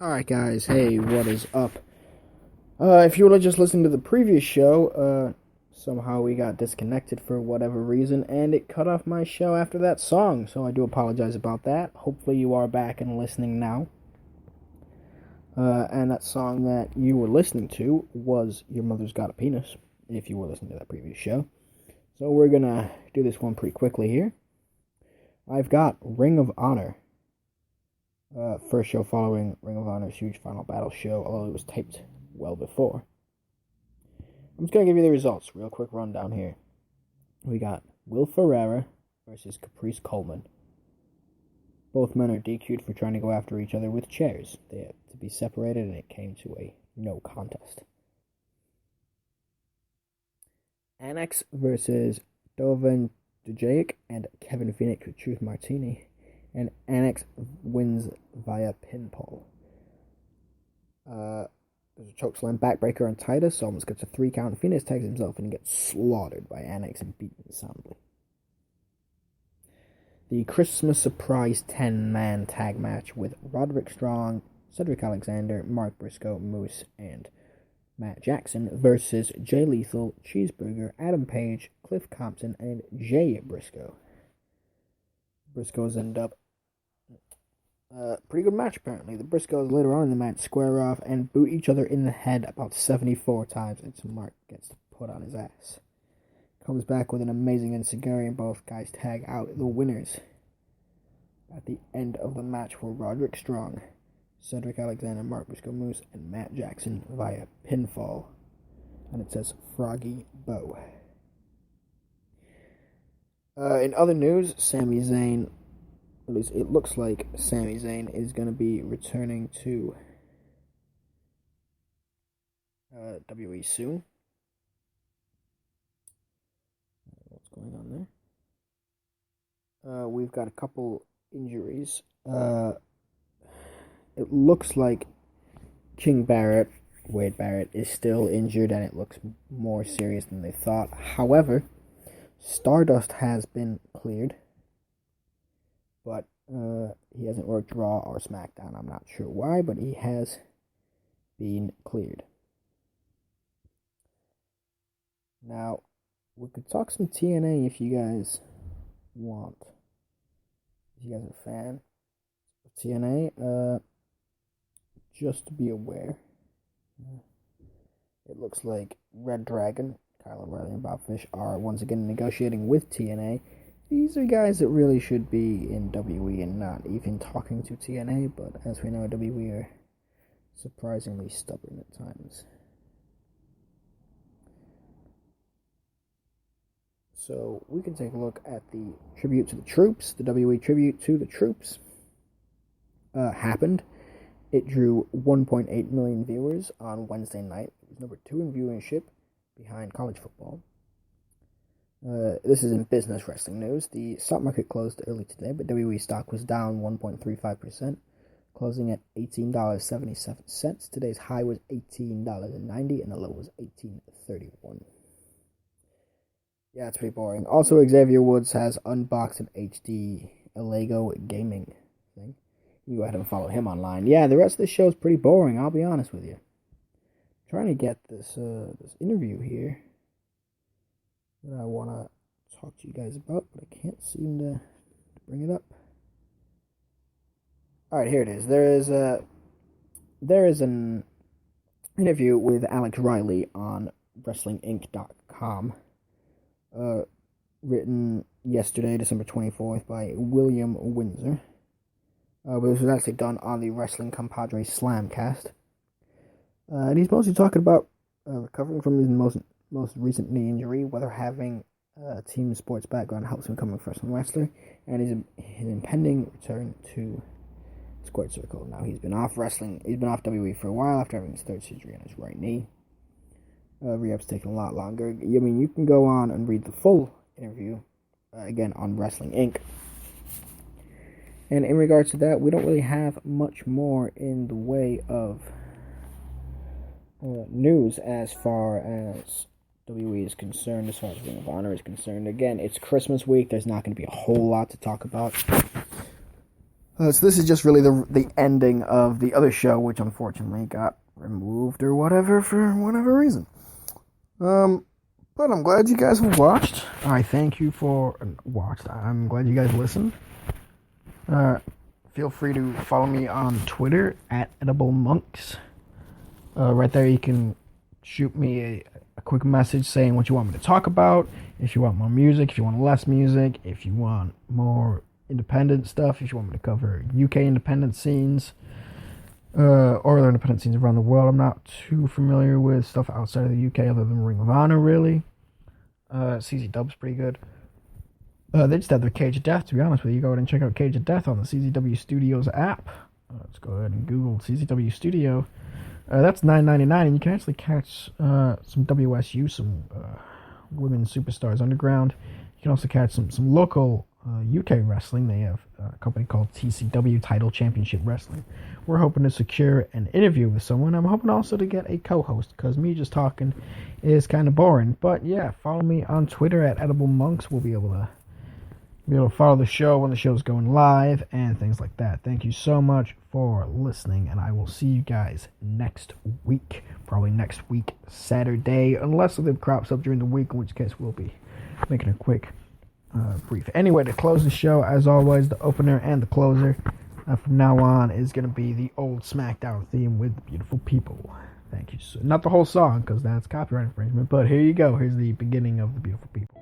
Alright guys, hey, what is up? If you were just listening to the previous show, somehow we got disconnected for whatever reason, and it cut off my show after that song, so I do apologize about that. Hopefully you are back and listening now. And that song that you were listening to was Your Mother's Got a Penis, if you were listening to that previous show. So we're gonna do this one pretty quickly here. I've got Ring of Honor. First show following Ring of Honor's huge Final Battle show, although it was taped well before. I'm just going to give you the results. Real quick rundown here. We got Will Ferreira versus Caprice Coleman. Both men are DQ'd for trying to go after each other with chairs. They had to be separated, and it came to a no contest. Annex versus Dovan Dujajic and Kevin Phoenix with Truth Martini. And Annex wins via pinfall. There's a chokeslam backbreaker on Titus, so almost gets a 3 count. Phoenix tags himself and gets slaughtered by Annex and beaten soundly. The Christmas surprise 10-man tag match with Roderick Strong, Cedric Alexander, Mark Briscoe, Moose, and Matt Jackson versus Jay Lethal, Cheeseburger, Adam Page, Cliff Compton, and Jay Briscoe. Briscoes end up pretty good match, apparently. The Briscoes later on in the match square off and boot each other in the head about 74 times until Mark gets put on his ass. Comes back with an amazing enziguri, and both guys tag out the winners. At the end of the match were Roderick Strong, Cedric Alexander, Mark Briscoe, Moose, and Matt Jackson via pinfall. And it says Froggy Bow. In other news, Sami Zayn, at least it looks like Sami Zayn is going to be returning to WWE soon. What's going on there? We've got a couple injuries. It looks like King Barrett, Wade Barrett, is still injured, and it looks more serious than they thought. However, Stardust has been cleared, but he hasn't worked Raw or SmackDown. I'm not sure why, but he has been cleared. Now, we could talk some TNA if you guys want. If you guys are a fan of TNA, just to be aware, it looks like Red Dragon, Kyle O'Reilly, and Bob Fish are once again negotiating with TNA. These are guys that really should be in WWE and not even talking to TNA, but as we know, WWE are surprisingly stubborn at times. So we can take a look at the tribute to the troops. The WWE tribute to the troops happened. It drew 1.8 million viewers on Wednesday night. It was number 2 in viewership, behind college football. This is in business wrestling news. The stock market closed early today, but WWE stock was down 1.35%, closing at $18.77. Today's high was $18.90, and the low was $18.31. Yeah, it's pretty boring. Also, Xavier Woods has unboxed an HD Lego gaming thing. You go ahead and follow him online. Yeah, the rest of the show is pretty boring, I'll be honest with you. I'm trying to get this interview here that I want to talk to you guys about, but I can't seem to bring it up. Alright, here it is. There is an interview with Alex Riley on WrestlingInc.com, written yesterday, December 24th, by William Windsor. But this was actually done on the Wrestling Compadre Slamcast. And he's mostly talking about recovering from his most recent knee injury, whether having a team sports background helps him become a professional wrestler, and his impending return to Squared Circle. Now, he's been off WWE for a while after having his 3rd surgery on his right knee. Rehab's taking a lot longer. I mean, you can go on and read the full interview, again, on Wrestling Inc. And in regards to that, we don't really have much more in the way of news as far as WWE is concerned, as far as Ring of Honor is concerned. Again, it's Christmas week. There's not going to be a whole lot to talk about. So this is just really the ending of the other show, which unfortunately got removed or whatever for whatever reason. But I'm glad you guys have watched. I thank you for watched. I'm glad you guys listened. Feel free to follow me on Twitter at ediblemonks. Right there, you can shoot me a quick message saying what you want me to talk about. If you want more music, if you want less music, if you want more independent stuff, if you want me to cover UK independent scenes, or other independent scenes around the world. I'm not too familiar with stuff outside of the UK other than Ring of Honor, really. CZ Dub's pretty good. They just have their Cage of Death, to be honest with you. Go ahead and check out Cage of Death on the CZW Studios app. Let's go ahead and Google CZW Studio. That's $9.99, and you can actually catch some WSU, some women's superstars underground. You can also catch some local UK wrestling. They have a company called TCW, Title Championship Wrestling. We're hoping to secure an interview with someone. I'm hoping also to get a co-host, because me just talking is kind of boring. But yeah, follow me on Twitter at ediblemonks. We'll be able to follow the show when the show's going live and things like that. Thank you so much for listening, and I will see you guys next week. Probably next week, Saturday, unless something crops up during the week, in which case we'll be making a quick brief. Anyway, to close the show, as always, the opener and the closer from now on is going to be the old SmackDown theme with Beautiful People. Thank you. Not the whole song, because that's copyright infringement, but here you go. Here's the beginning of the Beautiful People.